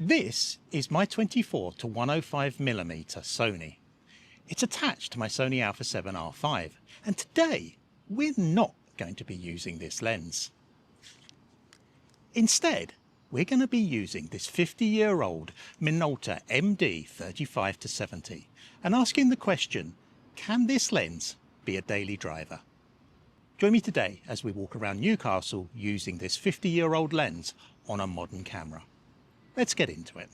This is my 24 to 105mm Sony. It's attached to my Sony Alpha 7 R5, and today we're not going to be using this lens. Instead, we're going to be using this 50-year-old Minolta MD 35 to 70 and asking the question, can this lens be a daily driver? Join me today as we walk around Newcastle using this 50-year-old lens on a modern camera. Let's get into it.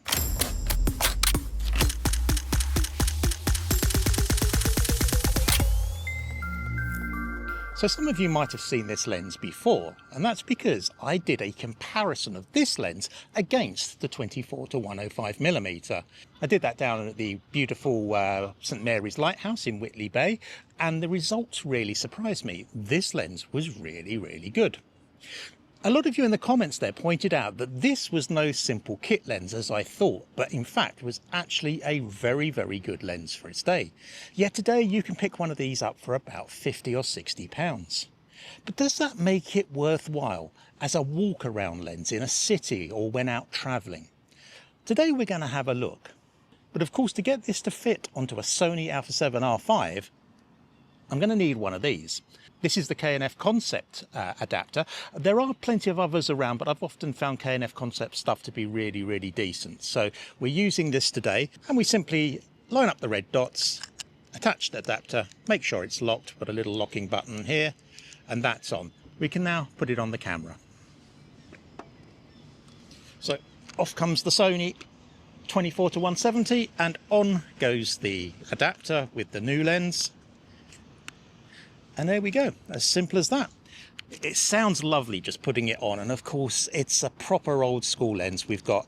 So some of you might have seen this lens before, and that's because I did a comparison of this lens against the 24 to 105mm. I did that down at the beautiful St Mary's Lighthouse in Whitley Bay, and the results really surprised me. This lens was really good. A lot of you in the comments there pointed out that this was no simple kit lens as I thought, but in fact was actually a very good lens for its day. Yet today you can pick one of these up for about 50 or 60 pounds. But does that make it worthwhile as a walk around lens in a city or when out travelling? Today we're going to have a look. But of course, to get this to fit onto a Sony Alpha 7 R5, I'm going to need one of these. This is the K&F Concept adapter. There are plenty of others around, but I've often found K&F Concept stuff to be really decent. So we're using this today, and we simply line up the red dots, attach the adapter, make sure it's locked, put a little locking button here, and that's on. We can now put it on the camera. So off comes the Sony 24 to 170, and on goes the adapter with the new lens. And there we go, as simple as that. It sounds lovely just putting it on, and of course it's a proper old school lens. We've got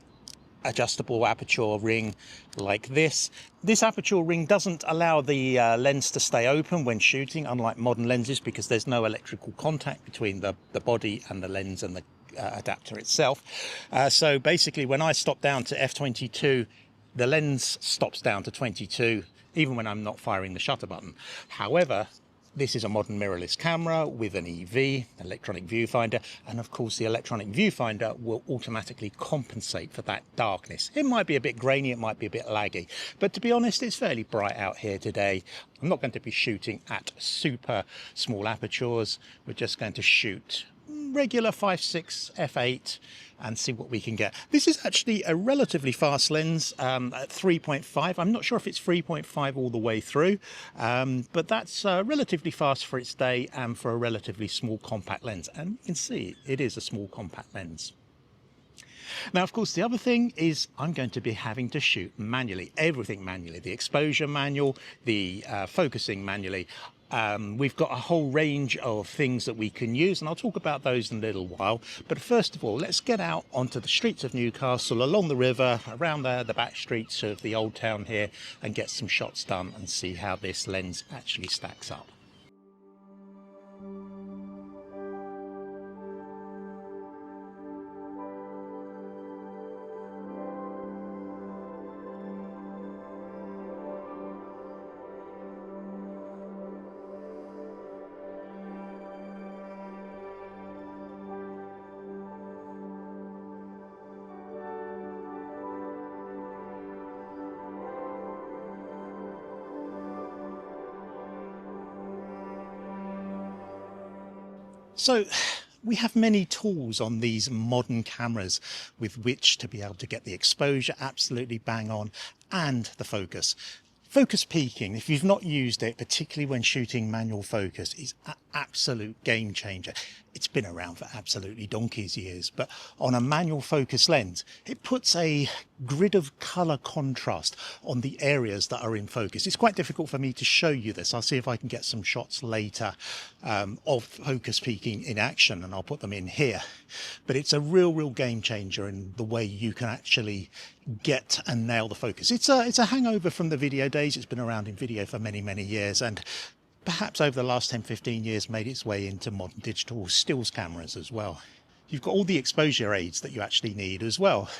adjustable aperture ring like this. This aperture ring doesn't allow the lens to stay open when shooting, unlike modern lenses, because there's no electrical contact between the body and the lens and the adapter itself. So basically when I stop down to f22, the lens stops down to 22, even when I'm not firing the shutter button. However, this is a modern mirrorless camera with an EV, electronic viewfinder, and of course the electronic viewfinder will automatically compensate for that darkness. It might be a bit grainy, it might be a bit laggy, but to be honest, it's fairly bright out here today. I'm not going to be shooting at super small apertures. We're just going to shoot regular 5.6 f8 and see what we can get. This is actually a relatively fast lens at 3.5. I'm not sure if it's 3.5 all the way through, but that's relatively fast for its day and for a relatively small compact lens. And you can see it is a small compact lens. Now, of course, the other thing is I'm going to be having to shoot manually, everything manually, the exposure manual, the focusing manually. We've got a whole range of things that we can use, and I'll talk about those in a little while. But first of all, let's get out onto the streets of Newcastle, along the river, around the back streets of the old town here, and get some shots done and see how this lens actually stacks up. So we have many tools on these modern cameras with which to be able to get the exposure absolutely bang on and the focus. Focus peaking, if you've not used it, particularly when shooting manual focus, is an absolute game changer. It's been around for absolutely donkey's years, but on a manual focus lens, it puts a grid of colour contrast on the areas that are in focus. It's quite difficult for me to show you this. I'll see if I can get some shots later of focus peaking in action, and I'll put them in here. But it's a real game changer in the way you can actually get and nail the focus. It's a hangover from the video days. It's been around in video for many years, and perhaps over the last 10-15 years made its way into modern digital stills cameras as well. You've got all the exposure aids that you actually need as well.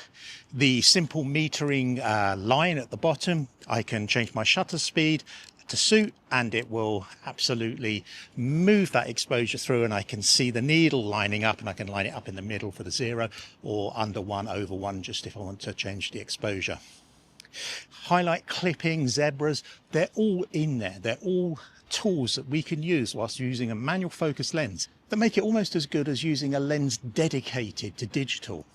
The simple metering line at the bottom, I can change my shutter speed, to suit, and it will absolutely move that exposure through, and I can see the needle lining up, and I can line it up in the middle for the 0, or under 1, over 1, just if I want to change the exposure. Highlight clipping, zebras, they're all in there. They're all tools that we can use whilst using a manual focus lens that make it almost as good as using a lens dedicated to digital.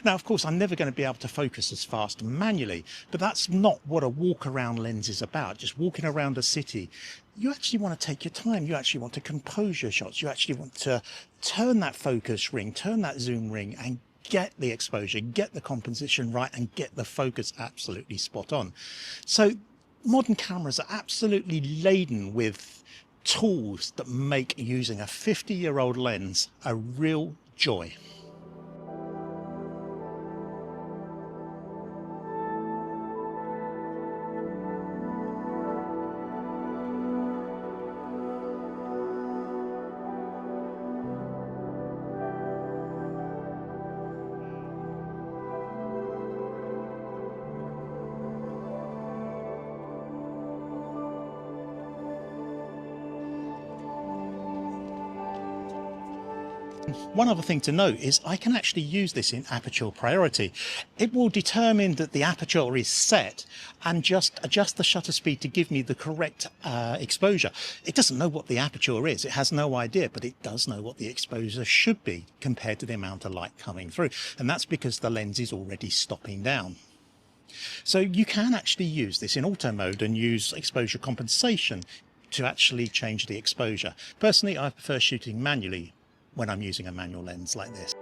Now, of course, I'm never going to be able to focus as fast manually, but that's not what a walk-around lens is about. Just walking around a city, you actually want to take your time. You actually want to compose your shots. You actually want to turn that focus ring, turn that zoom ring, and get the exposure, get the composition right, and get the focus absolutely spot on. So modern cameras are absolutely laden with tools that make using a 50-year-old lens a real joy. One other thing to note is I can actually use this in aperture priority. It will determine that the aperture is set and just adjust the shutter speed to give me the correct exposure. It doesn't know what the aperture is, it has no idea, but it does know what the exposure should be compared to the amount of light coming through. And that's because the lens is already stopping down. So you can actually use this in auto mode and use exposure compensation to actually change the exposure. Personally, I prefer shooting manually when I'm using a manual lens like this.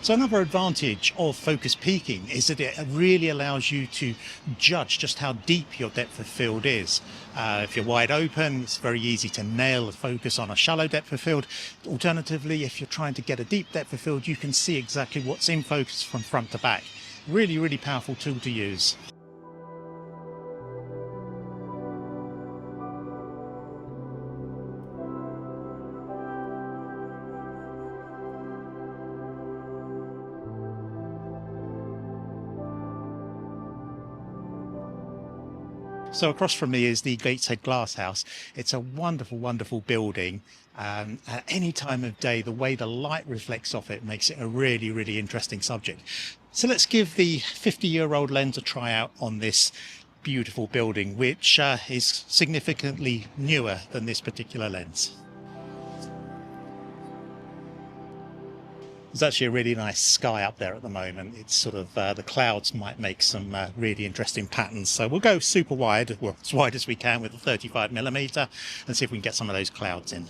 So another advantage of focus peaking is that it really allows you to judge just how deep your depth of field is. If you're wide open, it's very easy to nail the focus on a shallow depth of field. Alternatively, if you're trying to get a deep depth of field, you can see exactly what's in focus from front to back. Really, really powerful tool to use. So across from me is the Gateshead glass house. It's a wonderful, wonderful building. At any time of day, the way the light reflects off it makes it a really, really interesting subject. So let's give the 50-year-old lens a try out on this beautiful building, which is significantly newer than this particular lens. There's actually a really nice sky up there at the moment. It's sort of, the clouds might make some really interesting patterns. So we'll go super wide, well, as wide as we can with a 35mm, and see if we can get some of those clouds in.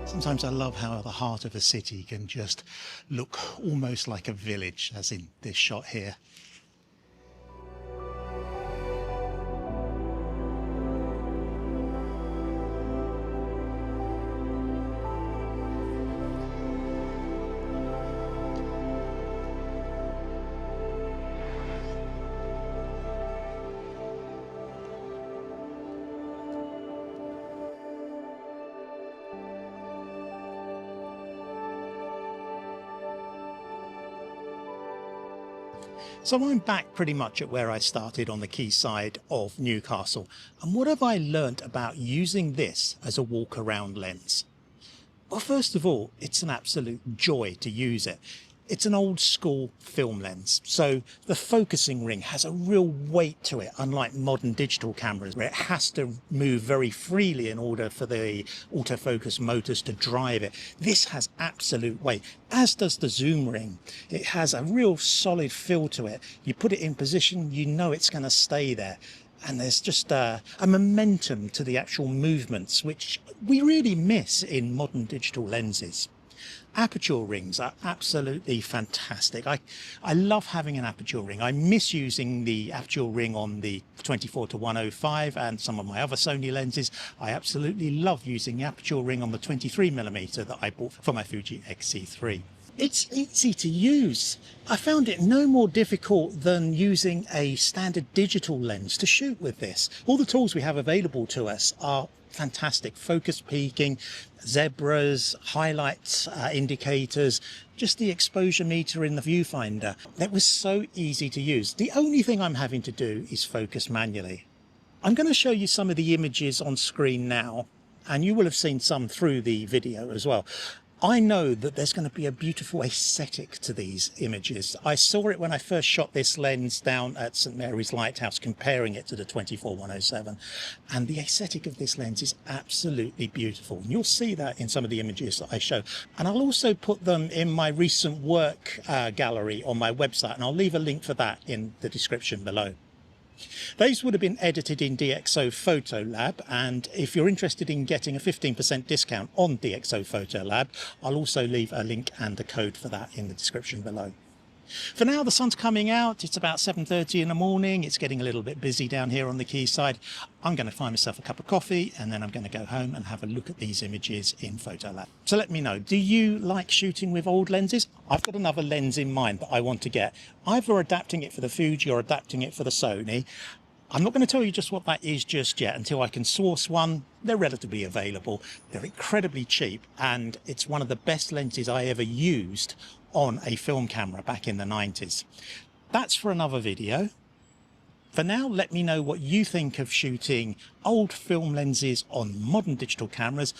Sometimes I love how the heart of a city can just look almost like a village, as in this shot here. So I'm back pretty much at where I started on the quayside of Newcastle. And what have I learnt about using this as a walk-around lens? Well, first of all, it's an absolute joy to use it. It's an old school film lens, so the focusing ring has a real weight to it, unlike modern digital cameras where it has to move very freely in order for the autofocus motors to drive it. This has absolute weight, as does the zoom ring. It has a real solid feel to it. You put it in position, you know it's going to stay there. And there's just a momentum to the actual movements, which we really miss in modern digital lenses. Aperture rings are absolutely fantastic. I love having an aperture ring. I miss using the aperture ring on the 24-105 and some of my other Sony lenses. I absolutely love using the aperture ring on the 23mm that I bought for my Fuji X-C3. It's easy to use. I found it no more difficult than using a standard digital lens to shoot with this. All the tools we have available to us are fantastic. Focus peaking, zebras, highlights, indicators, just the exposure meter in the viewfinder. That was so easy to use. The only thing I'm having to do is focus manually. I'm going to show you some of the images on screen now, and you will have seen some through the video as well. I know that there's going to be a beautiful aesthetic to these images. I saw it when I first shot this lens down at St Mary's Lighthouse, comparing it to the 24-107, and the aesthetic of this lens is absolutely beautiful. And you'll see that in some of the images that I show. And I'll also put them in my recent work gallery on my website, and I'll leave a link for that in the description below. These would have been edited in DxO Photo Lab, and if you're interested in getting a 15% discount on DxO Photo Lab, I'll also leave a link and a code for that in the description below. For now, the sun's coming out. It's about 7:30 in the morning. It's getting a little bit busy down here on the quayside. I'm going to find myself a cup of coffee, and then I'm going to go home and have a look at these images in Photo Lab. So let me know, do you like shooting with old lenses? I've got another lens in mind that I want to get. Either adapting it for the Fuji or adapting it for the Sony. I'm not going to tell you just what that is just yet until I can source one. They're relatively available. They're incredibly cheap, and it's one of the best lenses I ever used on a film camera back in the 90s. That's for another video. For now, let me know what you think of shooting old film lenses on modern digital cameras.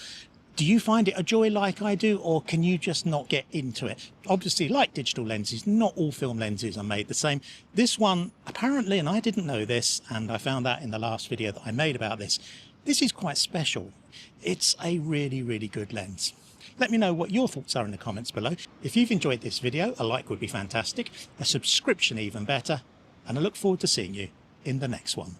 Do you find it a joy like I do, or can you just not get into it? Obviously, like digital lenses, not all film lenses are made the same. This one, apparently, and I didn't know this, and I found that in the last video that I made about this, this is quite special. It's a really, really good lens. Let me know what your thoughts are in the comments below. If you've enjoyed this video, a like would be fantastic, a subscription even better, and I look forward to seeing you in the next one.